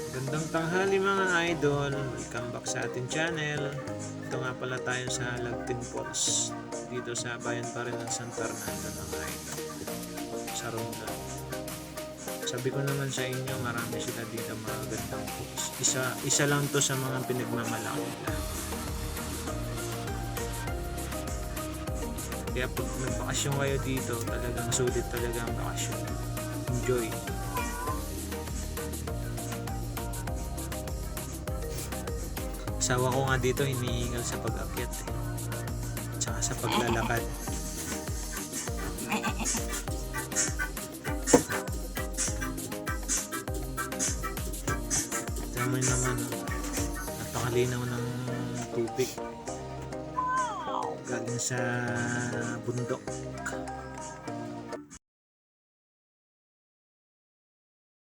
Gandang tanghali mga idol, welcome back sa ating channel. Ito nga pala tayo sa Lagting Falls, dito sa bayan pa rin ng San Fernando mga idol, sa Ronda. Sabi ko naman sa inyo, marami sila dito mga gandang falls. Isa lang to sa mga pinagmamalaki nila. Kaya pag nagbakasyon kayo dito, talagang sulit talaga ang bakasyon. Enjoy! Asawa ko nga dito hinihingal sa pag-akyat tsaka sa paglalakad. Tama naman, napakalinaw ng tubig galing sa bundok.